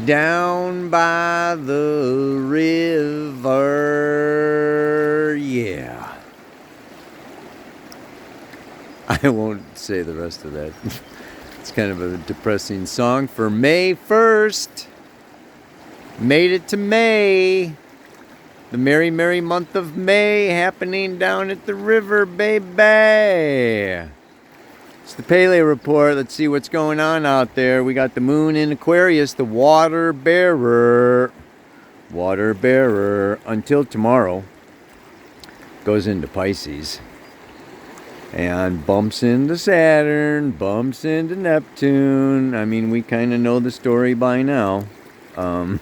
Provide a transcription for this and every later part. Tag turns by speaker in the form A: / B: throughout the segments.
A: Down by the river, yeah. I won't say the rest of that. It's kind of a depressing song for May 1st. Made it to May. The merry, merry month of May happening down at the river, baby. It's the Pele report. Let's see what's going on out there. We got the moon in Aquarius, the water bearer. Water bearer until tomorrow. Goes into Pisces. And bumps into Saturn, bumps into Neptune. I mean, we kind of know the story by now. And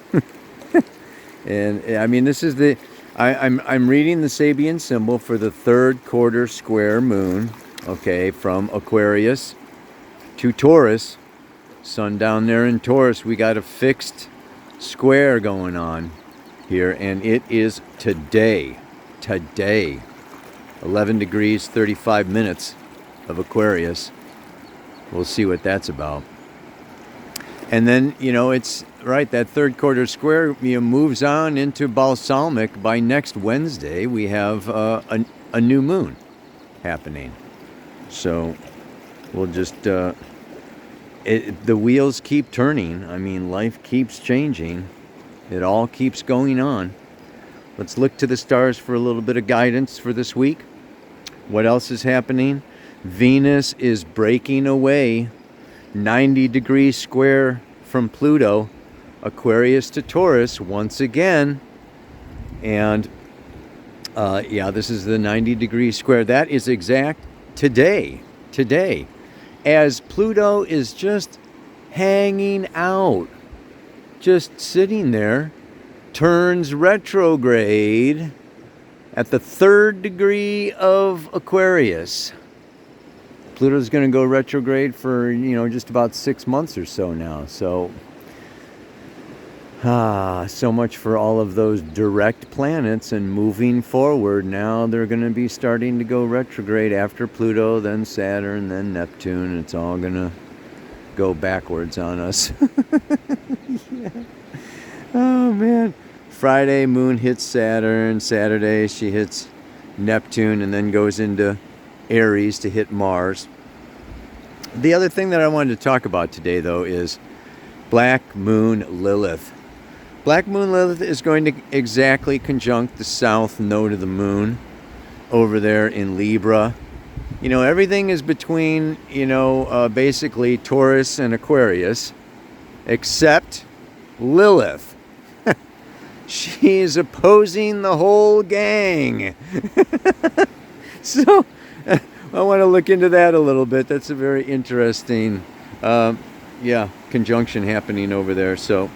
A: I mean, this is the... I'm reading the Sabian symbol for the third quarter square moon. Okay, from Aquarius to Taurus. Sun down there in Taurus. We got a fixed square going on here. And it is today. Today. 11 degrees, 35 minutes of Aquarius. We'll see what that's about. And then, you know, it's right, that third quarter square, you know, moves on into balsamic. By next Wednesday, we have a new moon happening. So we'll just, the wheels keep turning. I mean, life keeps changing. It all keeps going on. Let's look to the stars for a little bit of guidance for this week. What else is happening? Venus is breaking away 90 degrees square from Pluto, Aquarius to Taurus once again. And yeah, this is the 90 degree square. That is exact today, as Pluto is just hanging out, just sitting there, turns retrograde at the 3rd degree of Aquarius. Pluto's going to go retrograde for, you know, just about 6 months or so now. So, so much for all of those direct planets, and moving forward now they're going to be starting to go retrograde after Pluto, then Saturn, then Neptune. It's all going to go backwards on us. Yeah. Oh man. Friday, moon hits Saturn. Saturday, she hits Neptune and then goes into Aries to hit Mars. The other thing that I wanted to talk about today, though, is Black Moon Lilith. Black Moon Lilith is going to exactly conjunct the south node of the moon over there in Libra. You know, everything is between, you know, basically Taurus and Aquarius, except Lilith. She's opposing the whole gang. So I want to look into that a little bit. That's a very interesting, conjunction happening over there. So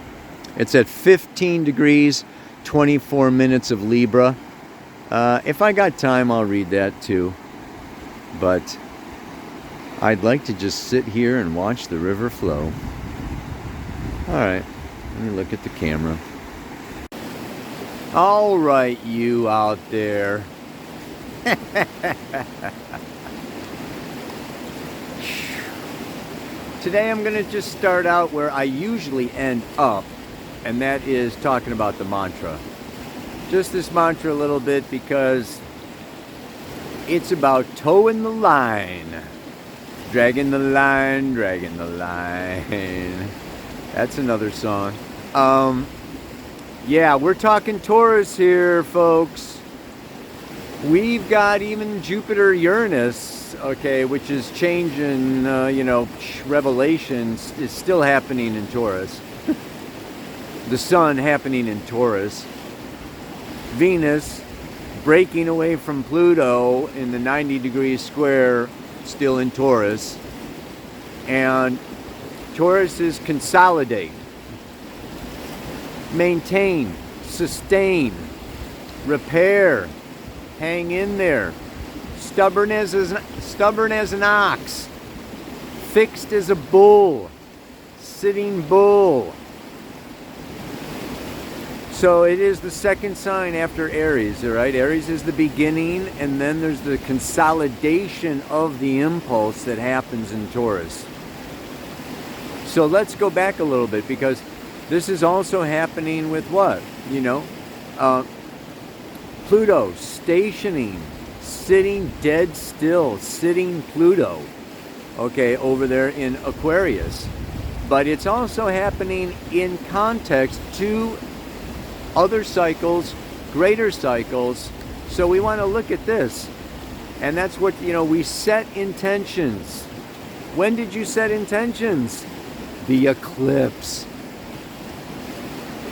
A: it's at 15 degrees, 24 minutes of Libra. If I got time, I'll read that too. But I'd like to just sit here and watch the river flow. All right, let me look at the camera. All right, you out there. Today I'm going to just start out where I usually end up, and that is talking about the mantra. Just this mantra a little bit because it's about towing the line. Dragging the line, dragging the line. That's another song. Yeah, we're talking Taurus here, folks. We've got even Jupiter Uranus, okay, which is changing, revelations is still happening in Taurus. The sun happening in Taurus. Venus breaking away from Pluto in the 90 degree square, still in Taurus. And Taurus is consolidate, maintain, sustain, repair, hang in there, stubborn as an ox, fixed as a bull, sitting bull. So it is the second sign after Aries, all right? Aries is the beginning, and then there's the consolidation of the impulse that happens in Taurus. So let's go back a little bit, because This is also happening with what? Pluto stationing, sitting dead still, sitting Pluto, okay, over there in Aquarius. But it's also happening in context to other cycles, greater cycles. So we want to look at this. And that's what, we set intentions. When did you set intentions? The eclipse.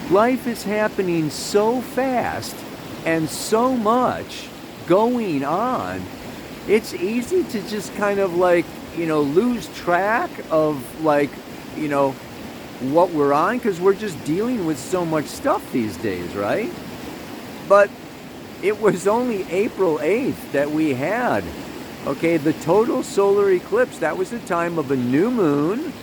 A: Life is happening so fast and so much going on. It's easy to just kind of lose track of what we're on, because we're just dealing with so much stuff these days, right? But it was only April 8th that we had, okay, the total solar eclipse. That was the time of a new moon,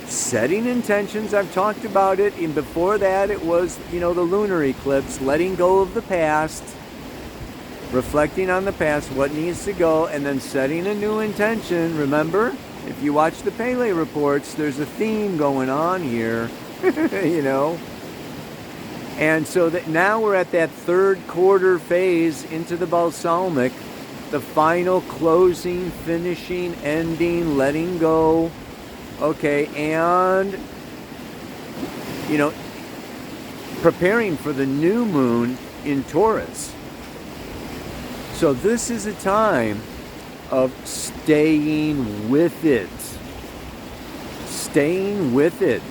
A: setting intentions. I've talked about it. And before that, it was, the lunar eclipse, letting go of the past, reflecting on the past, what needs to go, and then setting a new intention. Remember, if you watch the Pele reports, there's a theme going on here, And so that now we're at that third quarter phase into the balsamic, the final closing, finishing, ending, letting go. Okay, and, preparing for the new moon in Taurus. So this is a time of staying with it. Staying with it.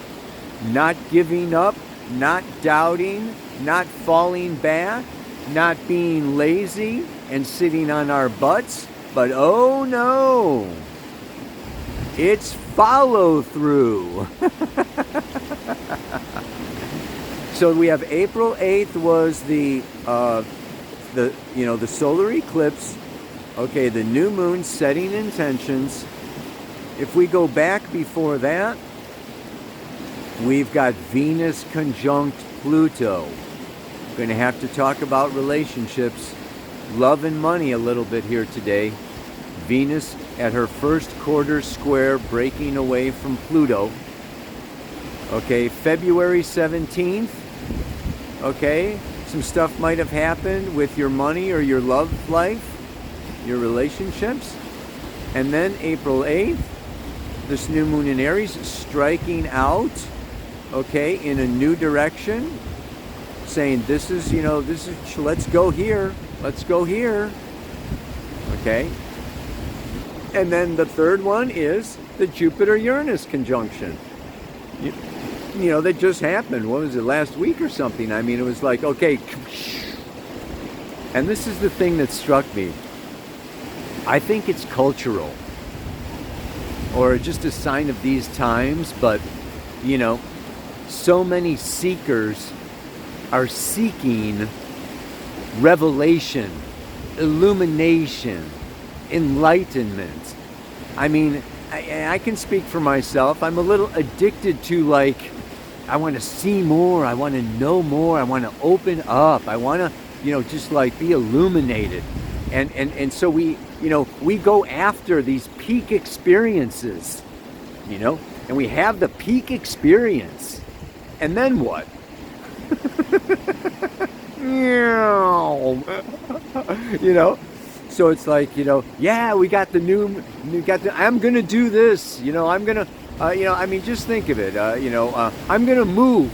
A: Not giving up, not doubting, not falling back, not being lazy and sitting on our butts. But oh no, it's follow through. So we have April 8th was the solar eclipse. Okay, the new moon, setting intentions. If we go back before that, we've got Venus conjunct Pluto. We're going to have to talk about relationships, love and money a little bit here today. Venus at her first quarter square, breaking away from Pluto. Okay, February 17th. Okay, some stuff might have happened with your money or your love life, your relationships. And then April 8th, this new moon in Aries striking out, okay, in a new direction, saying this is, let's go here, okay. And then the third one is the Jupiter-Uranus conjunction. That just happened. What was it, last week or something? I mean, it was like, okay. And this is the thing that struck me. I think it's cultural, or just a sign of these times, but, so many seekers are seeking revelation, illumination, enlightenment. I mean, I can speak for myself. I'm a little addicted to I want to see more. I want to know more. I want to open up. I want to, just be illuminated. And so we go after these peak experiences, and we have the peak experience. And then what? So it's yeah, we got I'm going to do this, I'm going to, just think of it, I'm going to move.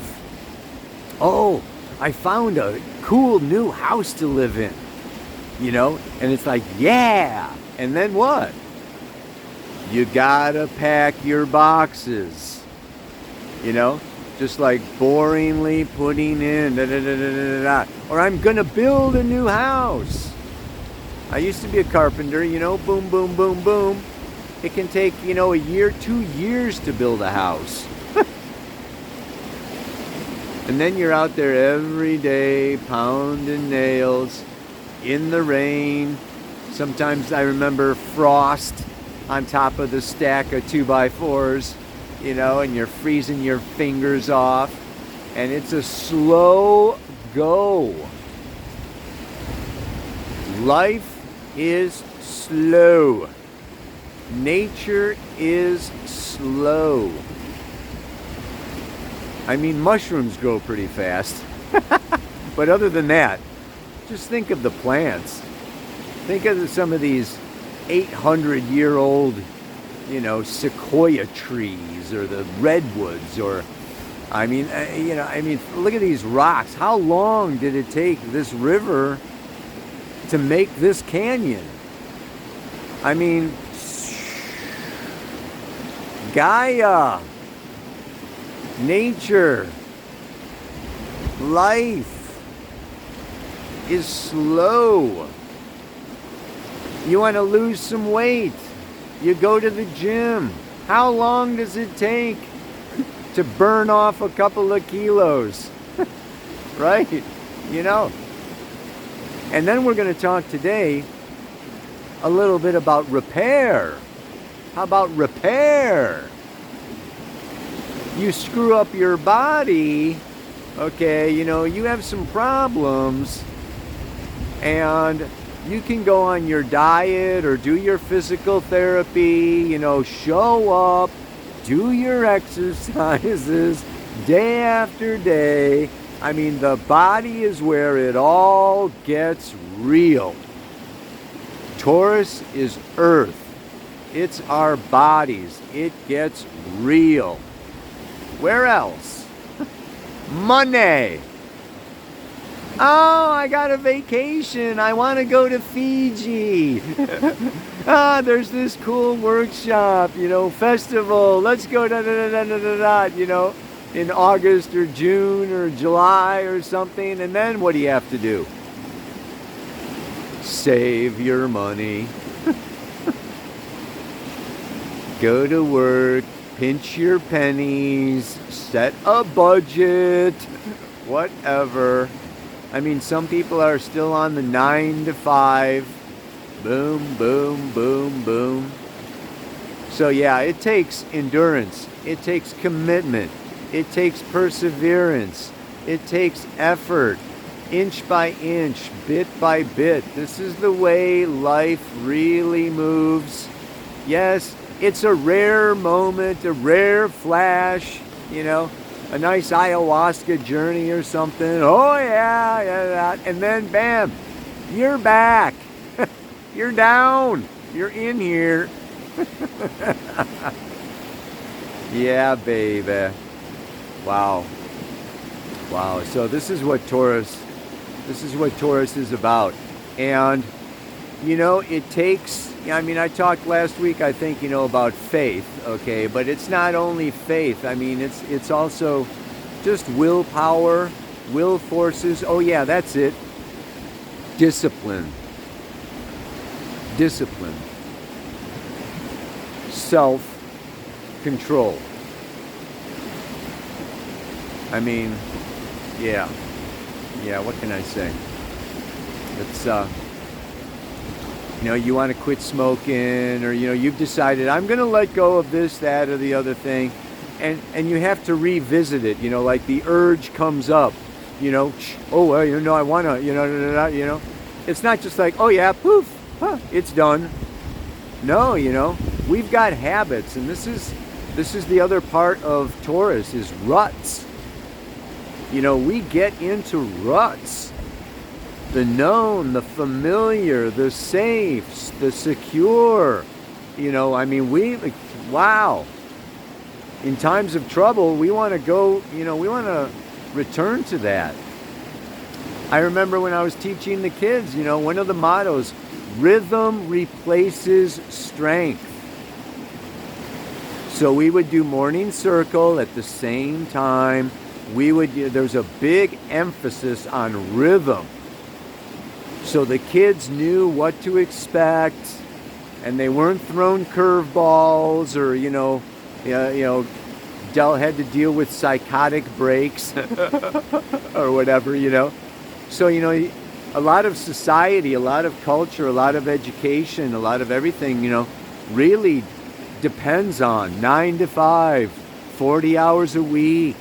A: Oh, I found a cool new house to live in, and it's yeah. And then what? You got to pack your boxes, just boringly putting in, or I'm going to build a new house. I used to be a carpenter, boom, boom, boom, boom. It can take, a year, 2 years to build a house. And then you're out there every day pounding nails in the rain. Sometimes I remember frost on top of the stack of 2x4s, and you're freezing your fingers off. And it's a slow go. Life is slow. Nature is slow. I mean, mushrooms grow pretty fast. But other than that, just think of the plants. Think of some of these 800-year-old, sequoia trees, or the redwoods, or, look at these rocks. How long did it take this river to make this canyon? I mean, Gaia, nature, life is slow. You want to lose some weight, you go to the gym. How long does it take to burn off a couple of kilos? Right? And then we're going to talk today a little bit about repair. How about repair? You screw up your body, okay, you have some problems, and you can go on your diet or do your physical therapy, show up, do your exercises day after day. I mean, the body is where it all gets real. Taurus is earth. It's our bodies. It gets real. Where else? Money. Oh, I got a vacation. I want to go to Fiji. There's this cool workshop, festival. Let's go, in August or June or July or something. And then what do you have to do? Save your money. Go to work, pinch your pennies, set a budget, whatever. I mean, some people are still on the 9 to 5. Boom, boom, boom, boom. So yeah, it takes endurance. It takes commitment. It takes perseverance. It takes effort. Inch by inch, bit by bit. This is the way life really moves. Yes, it's a rare moment, a rare flash, a nice ayahuasca journey or something. Oh yeah. And then bam, you're back. You're down. You're in here. Yeah, baby. Wow. So this is what Taurus is about. And it takes, I talked last week, I think, about faith, okay? But it's not only faith. I mean, it's also just willpower, will forces. Oh, yeah, that's it. Discipline. Self-control. I mean, yeah, what can I say? It's, you want to quit smoking, or, you've decided, I'm going to let go of this, that, or the other thing. And you have to revisit it, like the urge comes up, oh, well, I want to, It's not just like, oh, yeah, poof, it's done. No, we've got habits, and this is the other part of Taurus, is ruts. We get into ruts. The known, the familiar, the safe, the secure. Wow. In times of trouble, we want to go, we want to return to that. I remember when I was teaching the kids, one of the mottos, rhythm replaces strength. So we would do morning circle at the same time. There's a big emphasis on rhythm. So the kids knew what to expect, and they weren't thrown curveballs, or had to deal with psychotic breaks or whatever. So a lot of society, a lot of culture, a lot of education, a lot of everything, really depends on 9 to 5, 40 hours a week,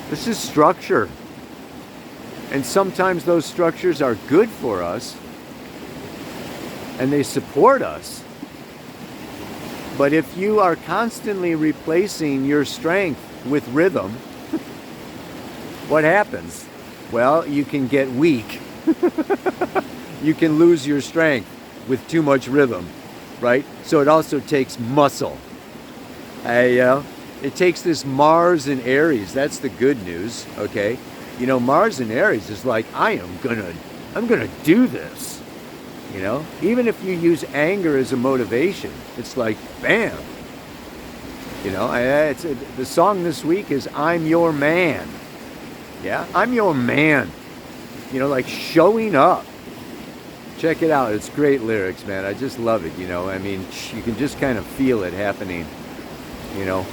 A: This is structure. And sometimes those structures are good for us, and they support us. But if you are constantly replacing your strength with rhythm, what happens? Well, you can get weak. You can lose your strength with too much rhythm, right? So it also takes muscle. It takes this Mars in Aries. That's the good news, okay? You know, Mars in Aries is like, I'm gonna do this. You know, even if you use anger as a motivation, it's like, bam. You know, the song this week is "I'm Your Man." Yeah, I'm your man. You know, like showing up. Check it out. It's great lyrics, man. I just love it. You know, I mean, you can just kind of feel it happening. You know,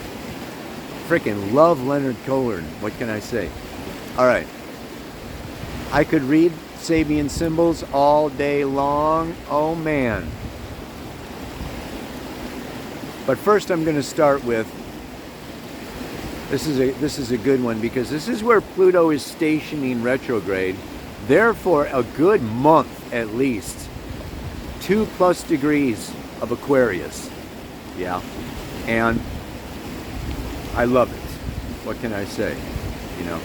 A: freaking love Leonard Cohen. What can I say? All right. I could read Sabian symbols all day long. Oh man. But first I'm going to start with this is a good one, because this is where Pluto is stationing retrograde. Therefore, a good month at least. 2+ degrees of Aquarius. Yeah. And I love it. What can I say? You know.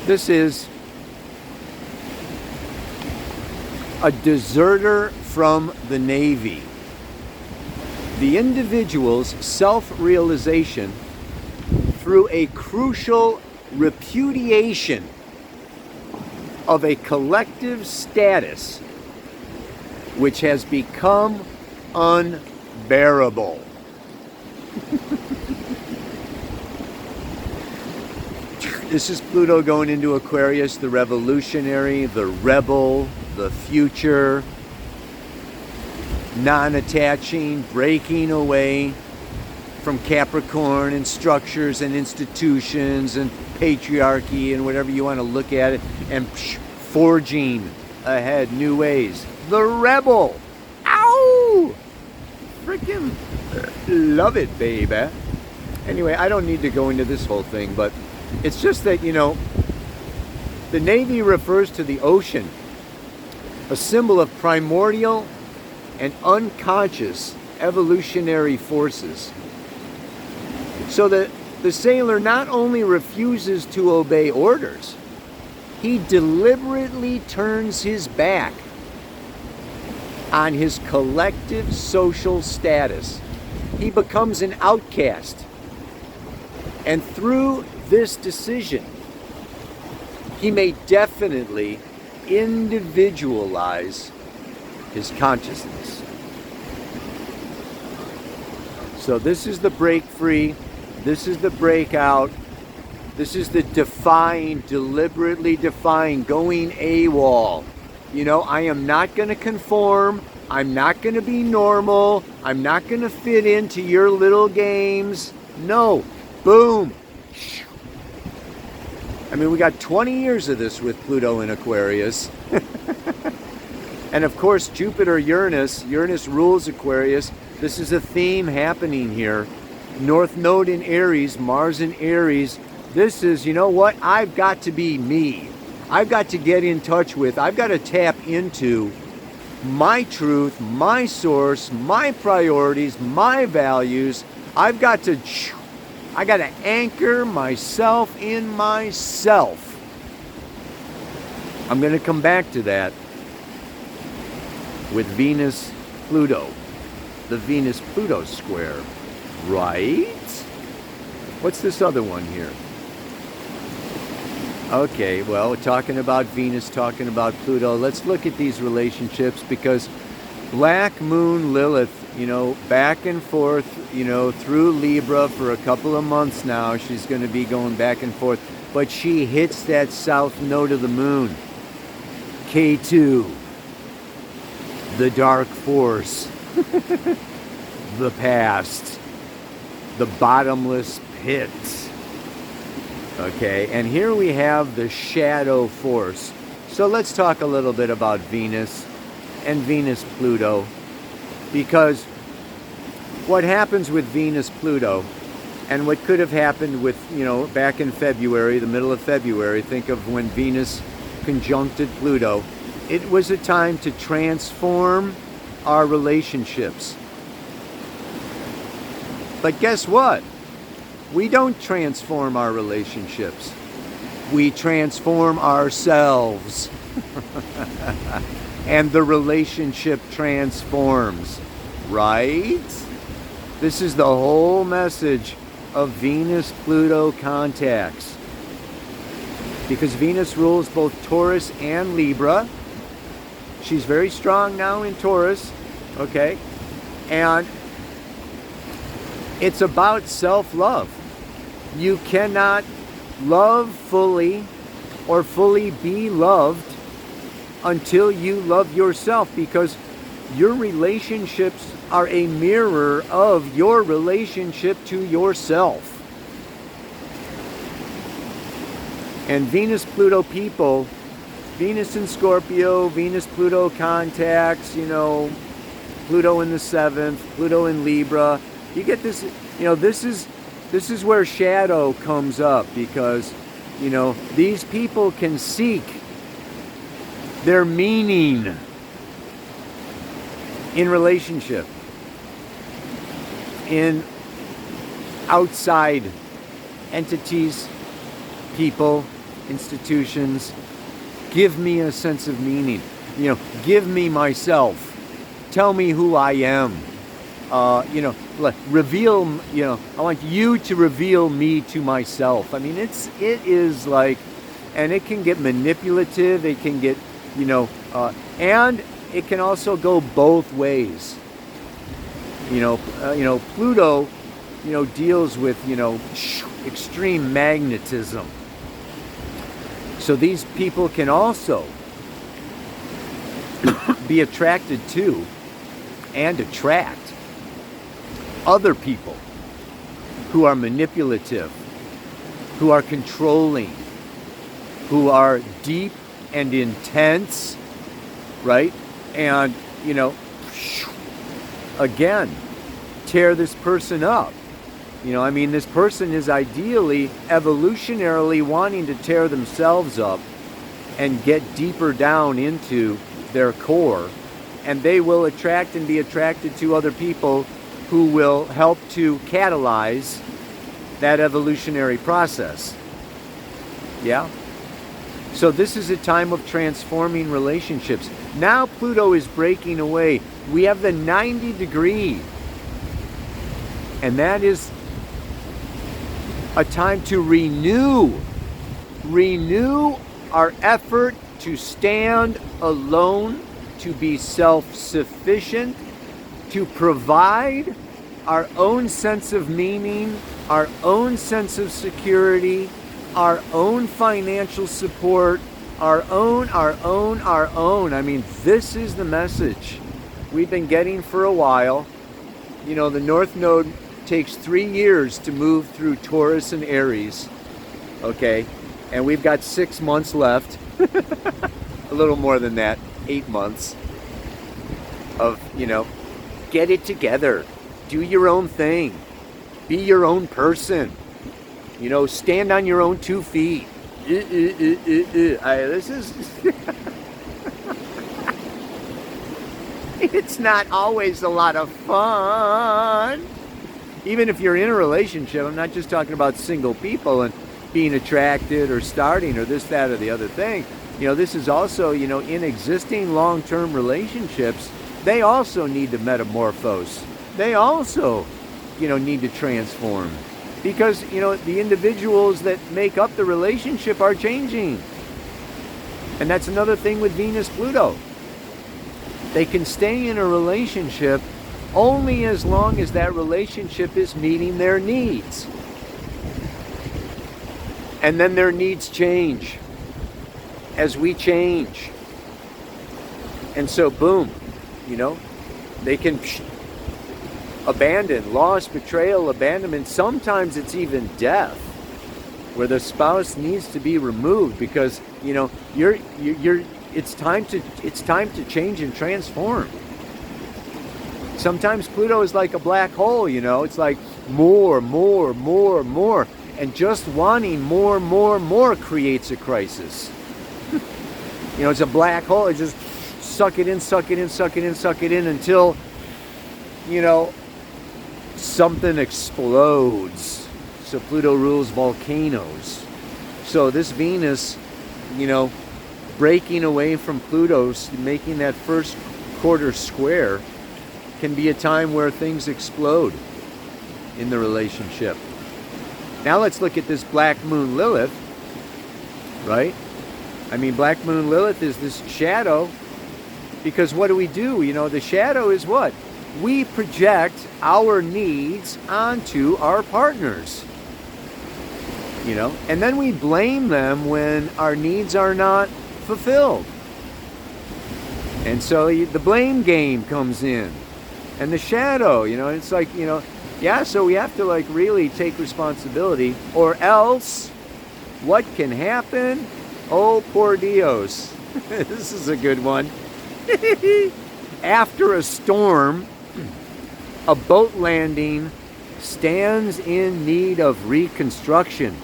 A: This is a deserter from the Navy. The individual's self-realization through a crucial repudiation of a collective status which has become unbearable. This is Pluto going into Aquarius, the revolutionary, the rebel, the future, non-attaching, breaking away from Capricorn and structures and institutions and patriarchy and whatever you want to look at it, and forging ahead new ways. The rebel. Ow! Freaking love it, baby. Anyway, I don't need to go into this whole thing, but it's just that, you know, the Navy refers to the ocean, a symbol of primordial and unconscious evolutionary forces. So that the sailor not only refuses to obey orders, he deliberately turns his back on his collective social status. He becomes an outcast. And through this decision, he may definitely individualize his consciousness. So this is the break free, this is the breakout, this is the defying, deliberately defying, going AWOL. You know, I am not going to conform, I'm not going to be normal, I'm not going to fit into your little games. No, boom. I mean, we got 20 years of this with Pluto in Aquarius. And of course, Jupiter, Uranus rules Aquarius. This is a theme happening here. North Node in Aries, Mars in Aries. This is, you know what? I've got to be me. I've got to get in touch with, I've got to tap into my truth, my source, my priorities, my values. I've got to anchor myself in myself. I'm going to come back to that with Venus-Pluto, the Venus-Pluto square, right? What's this other one here? Okay, well, talking about Venus, talking about Pluto, let's look at these relationships, because Black Moon Lilith, you know, back and forth, you know, through Libra for a couple of months now. She's going to be going back and forth, but she hits that south node of the moon, K2, the dark force, the past, the bottomless pit. Okay, and here we have the shadow force. So let's talk a little bit about Venus and Venus-Pluto, because what happens with Venus-Pluto, and what could have happened with, you know, back in February, the middle of February, think of when Venus conjuncted Pluto, it was a time to transform our relationships. But guess what? We don't transform our relationships. We transform ourselves. And the relationship transforms, right? This is the whole message of Venus-Pluto contacts. Because Venus rules both Taurus and Libra. She's very strong now in Taurus, okay? And it's about self-love. You cannot love fully or fully be loved until you love yourself, because your relationships are a mirror of your relationship to yourself. And Venus-Pluto people, Venus in Scorpio, Venus-Pluto contacts, you know, Pluto in the 7th, Pluto in Libra. You get this, you know, this is where shadow comes up, because, you know, these people can seek their meaning in relationship, in outside entities, people, institutions. Give me a sense of meaning. You know, give me myself. Tell me who I am. You know, reveal, you know, I want you to reveal me to myself. I mean, it is like, and it can get manipulative, it can get, you know, and it can also go both ways. You know, Pluto, you know, deals with, you know, extreme magnetism. So these people can also be attracted to and attract other people who are manipulative, who are controlling, who are deep and intense, right? And, you know, again, tear this person up. You know, I mean, this person is ideally, evolutionarily wanting to tear themselves up and get deeper down into their core. And they will attract and be attracted to other people who will help to catalyze that evolutionary process. Yeah? So this is a time of transforming relationships. Now Pluto is breaking away. We have the 90 degree. And that is a time to renew our effort to stand alone, to be self-sufficient, to provide our own sense of meaning, our own sense of security, our own financial support, our own. I mean, this is the message we've been getting for a while. You know, the North Node takes 3 years to move through Taurus and Aries, okay? And we've got 6 months left, a little more than that, 8 months of, you know, get it together, do your own thing, be your own person, you know, stand on your own 2 feet. This is... It's not always a lot of fun. Even if you're in a relationship, I'm not just talking about single people and being attracted or starting or this, that, or the other thing. You know, this is also, you know, in existing long-term relationships, they also need to metamorphose. They also, you know, need to transform. Because, you know, the individuals that make up the relationship are changing. And that's another thing with Venus-Pluto. They can stay in a relationship only as long as that relationship is meeting their needs. And then their needs change as we change. And so, boom, you know, they can abandon, loss, betrayal, abandonment. Sometimes it's even death, where the spouse needs to be removed because, you know, it's time to change and transform. Sometimes Pluto is like a black hole, you know. It's like more. And just wanting more creates a crisis. You know, it's a black hole. It just suck it in until, you know, something explodes. So Pluto rules volcanoes. So this Venus, breaking away from Pluto, making that first quarter square, can be a time where things explode in the relationship. Now let's look at this Black Moon Lilith, right? Black Moon Lilith is this shadow, because what do? The shadow is what? We project our needs onto our partners, and then we blame them when our needs are not fulfilled. And so the blame game comes in, and the shadow, it's like, so we have to really take responsibility, or else what can happen? Oh, por Dios. This is a good one. After a storm, a boat landing stands in need of reconstruction.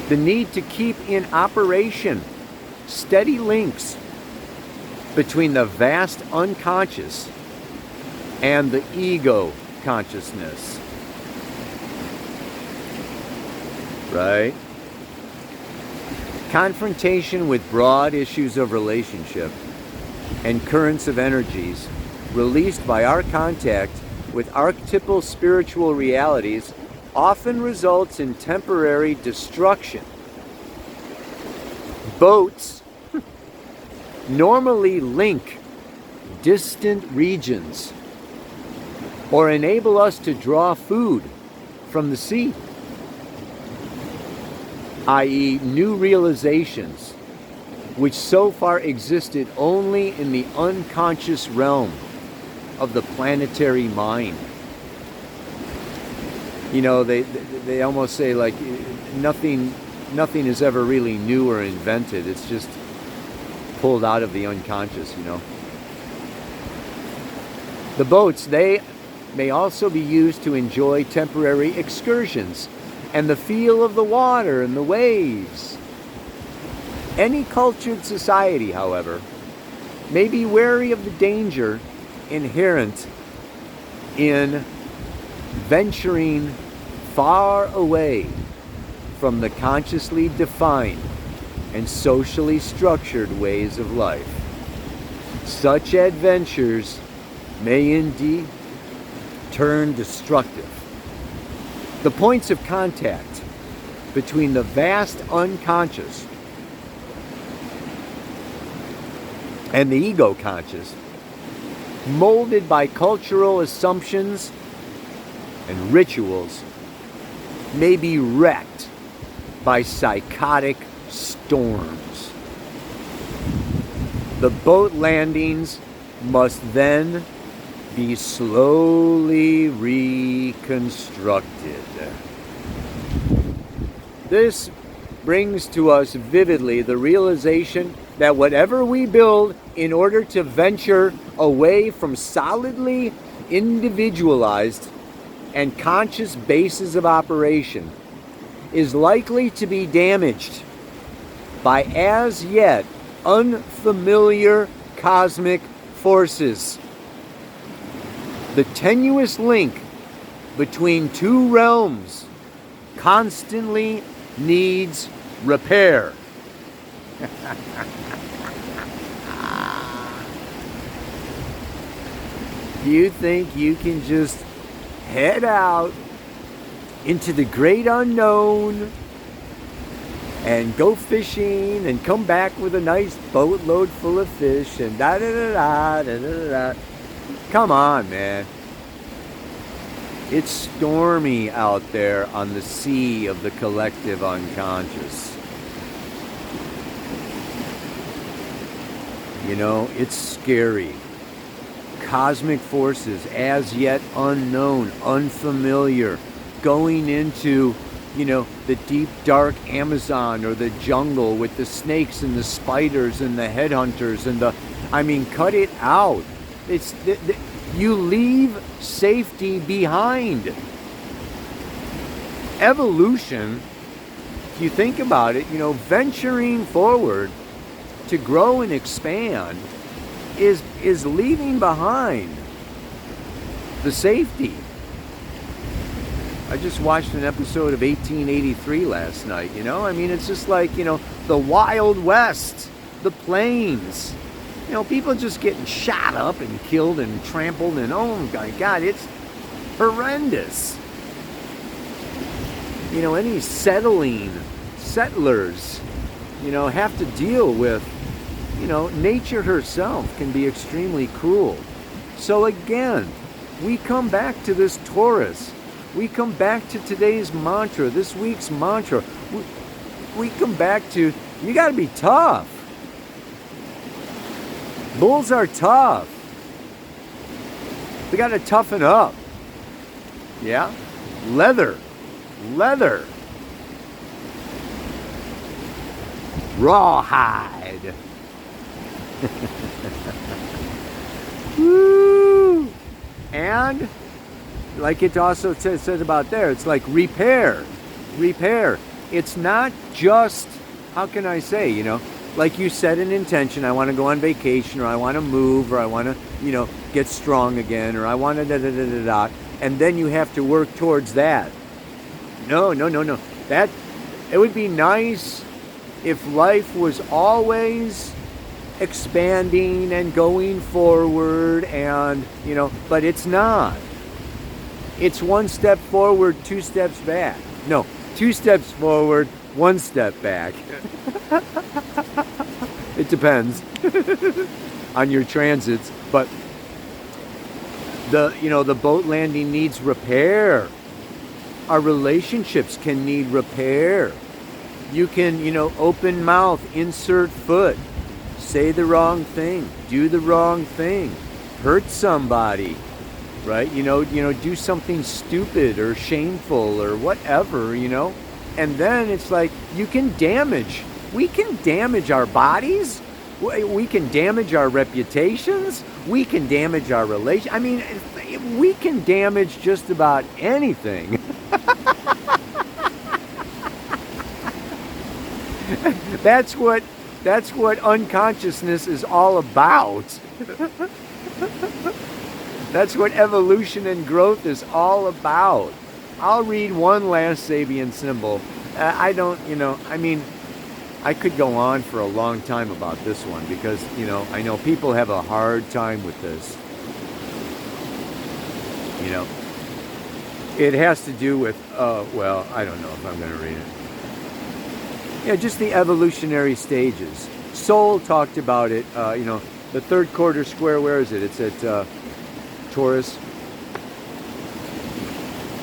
A: The need to keep in operation steady links between the vast unconscious and the ego consciousness. Right? Confrontation with broad issues of relationship and currents of energies released by our contact with archetypal spiritual realities often results in temporary destruction. Boats normally link distant regions or enable us to draw food from the sea, i.e., new realizations, which so far existed only in the unconscious realm of the planetary mind. They almost say nothing is ever really new or invented. It's just pulled out of the unconscious, The boats, they may also be used to enjoy temporary excursions and the feel of the water and the waves. Any cultured society, however, may be wary of the danger inherent in venturing far away from the consciously defined and socially structured ways of life. Such adventures may indeed turn destructive. The points of contact between the vast unconscious and the ego conscious, molded by cultural assumptions and rituals, may be wrecked by psychotic storms. The boat landings must then be slowly reconstructed. This brings to us vividly the realization that whatever we build in order to venture away from solidly individualized and conscious bases of operation is likely to be damaged by as yet unfamiliar cosmic forces. The tenuous link between two realms constantly needs repair. You think you can just head out into the great unknown and go fishing and come back with a nice boatload full of fish and da-da-da-da, da-da-da-da. Come on, man. It's stormy out there on the sea of the collective unconscious. It's scary. Cosmic forces as yet unknown, unfamiliar, going into, the deep, dark Amazon or the jungle with the snakes and the spiders and the headhunters and cut it out. You leave safety behind. Evolution, if you think about it, venturing forward to grow and expand is leaving behind the safety. I just watched an episode of 1883 last night, you know? I mean, it's just like, you know, the Wild West, the plains. You know, people just getting shot up and killed and trampled, and oh my God, it's horrendous. You know, any settlers, you know, have to deal with, you know, nature herself can be extremely cruel. So again, we come back to this Taurus. We come back to today's mantra, this week's mantra. We come back to, you got to be tough. Bulls are tough. They got to toughen up. Yeah? Leather. Rawhide. Woo! And like it also says about there, it's like repair. It's not just, how can I say, you know, like you set an intention, I want to go on vacation, or I want to move, or I want to, you know, get strong again, or I want to da-da-da-da-da, and then you have to work towards that. No. That, it would be nice if life was always expanding and going forward, and, you know, but it's not. It's one step forward, 2 steps back. No, 2 steps forward, 1 step back. It depends on your transits, but the boat landing needs repair. Our relationships can need repair. You can, you know, open mouth, insert foot, say the wrong thing, do the wrong thing, hurt somebody. Right? You know, do something stupid or shameful or whatever, you know? And then it's like, we can damage our bodies, we can damage our reputations, we can damage our relation. I mean, we can damage just about anything. That's what unconsciousness is all about. That's what evolution and growth is all about. I'll read one last Sabian symbol. I could go on for a long time about this one because, you know, I know people have a hard time with this. You know, it has to do with, well, I don't know if I'm going to read it. Yeah, just the evolutionary stages. Soul talked about it, you know, the third quarter square, where is it? It's at Taurus.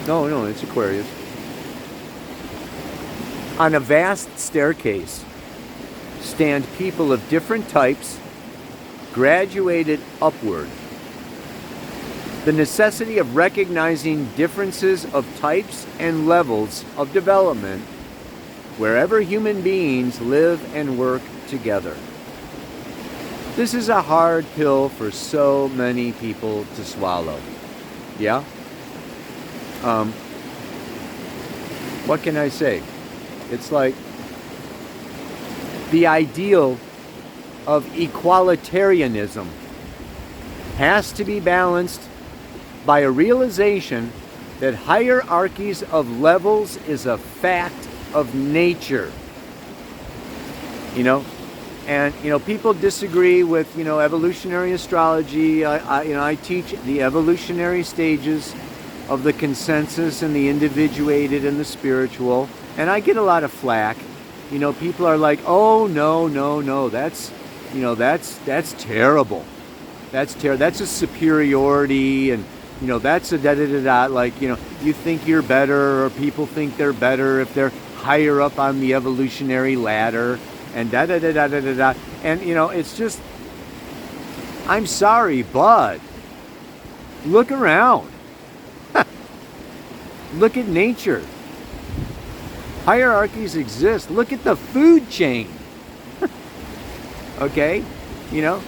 A: No, it's Aquarius. On a vast staircase stand people of different types, graduated upward. The necessity of recognizing differences of types and levels of development wherever human beings live and work together. This is a hard pill for so many people to swallow. Yeah? What can I say? It's like the ideal of equalitarianism has to be balanced by a realization that hierarchies of levels is a fact of nature. You know? And, you know, people disagree with, you know, evolutionary astrology. I teach the evolutionary stages of the consensus and the individuated and the spiritual. And I get a lot of flack. You know, people are like, oh, no, that's, you know, that's terrible. That's terrible. That's a superiority, and, you know, that's a da-da-da-da. Like, you know, you think you're better, or people think they're better if they're higher up on the evolutionary ladder. And da-da-da-da-da-da-da. And, you know, it's just, I'm sorry, but look around. Look at nature. Hierarchies exist. Look at the food chain. Okay? You know,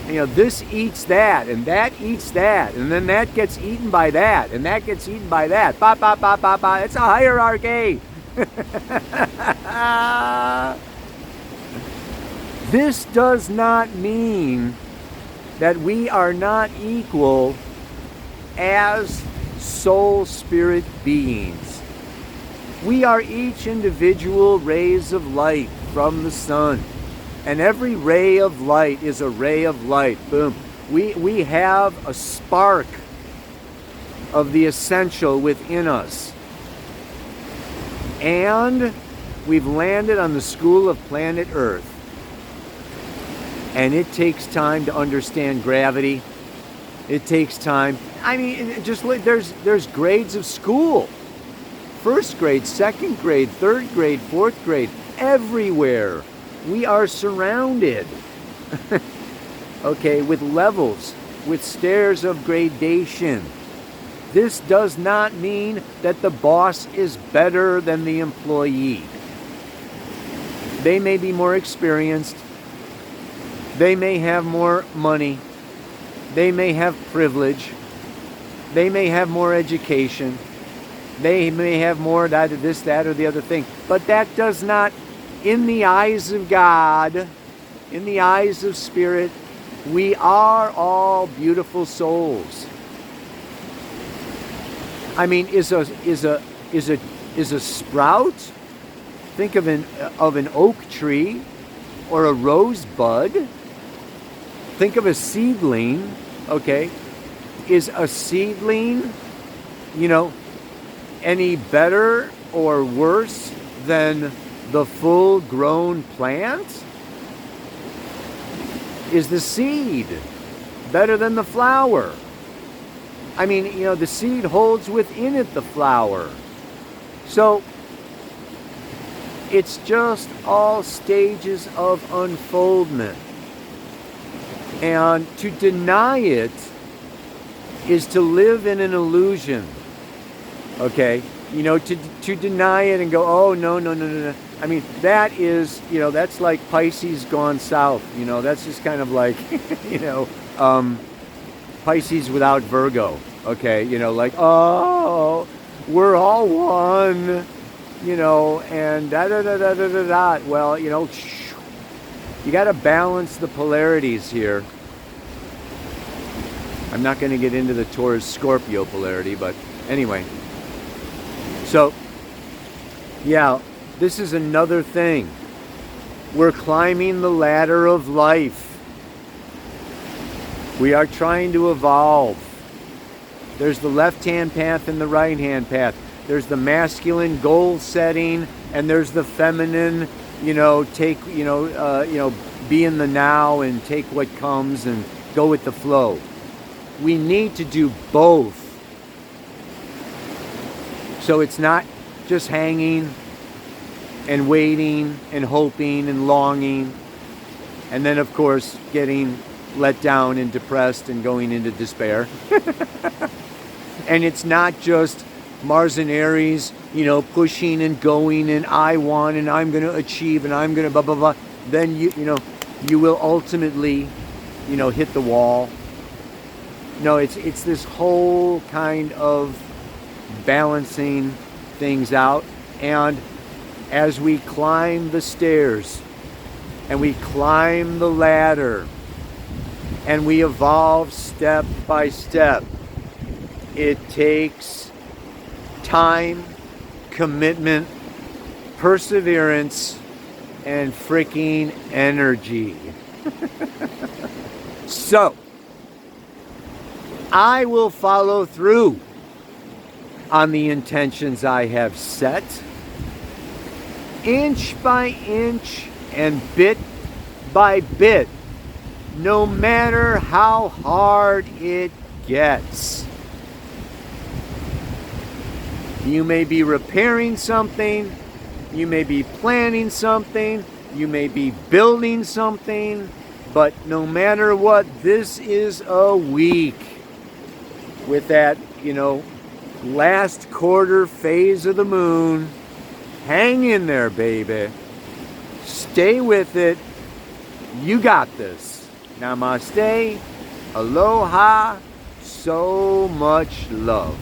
A: this eats that, and that eats that, and then that gets eaten by that, and that gets eaten by that. Ba, ba, ba, ba, ba. It's a hierarchy. This does not mean that we are not equal as soul spirit beings. We are each individual rays of light from the sun. And every ray of light is a ray of light. Boom. We have a spark of the essential within us. And we've landed on the school of planet Earth. And it takes time to understand gravity. It takes time. I mean, just there's grades of school. First grade, second grade, third grade, fourth grade, everywhere. We are surrounded, okay, with levels, with stairs of gradation. This does not mean that the boss is better than the employee. They may be more experienced. They may have more money. They may have privilege. They may have more education. They may have more this, that, or the other thing. But that does not, in the eyes of God, in the eyes of Spirit, we are all beautiful souls. I mean, is a sprout? Think of an oak tree or a rosebud. Think of a seedling, okay? Is a seedling, any better or worse than the full-grown plant? Is the seed better than the flower? I mean, the seed holds within it the flower. So, it's just all stages of unfoldment. And to deny it is to live in an illusion. Okay? To deny it and go, oh, no. I mean, that is, that's like Pisces gone south. That's just kind of like, Pisces without Virgo. Okay? Like, oh, we're all one. And da-da-da-da-da-da-da. Well, you got to balance the polarities here. I'm not going to get into the Taurus-Scorpio polarity, but anyway. So, yeah, this is another thing. We're climbing the ladder of life. We are trying to evolve. There's the left-hand path and the right-hand path. There's the masculine goal setting, and there's the feminine, be in the now and take what comes and go with the flow. We need to do both. So it's not just hanging and waiting and hoping and longing, and then of course getting let down and depressed and going into despair. And it's not just Mars and Aries, pushing and going and I want and I'm going to achieve and I'm going to blah, blah, blah. Then you will ultimately, hit the wall. No, it's this whole kind of balancing things out. And as we climb the stairs and we climb the ladder and we evolve step by step, it takes time, commitment, perseverance, and freaking energy. So, I will follow through on the intentions I have set, inch by inch and bit by bit, no matter how hard it gets. You may be repairing something, you may be planning something, you may be building something, but no matter what, this is a week with that, last quarter phase of the moon. Hang in there, baby. Stay with it. You got this. Namaste. Aloha. So much love.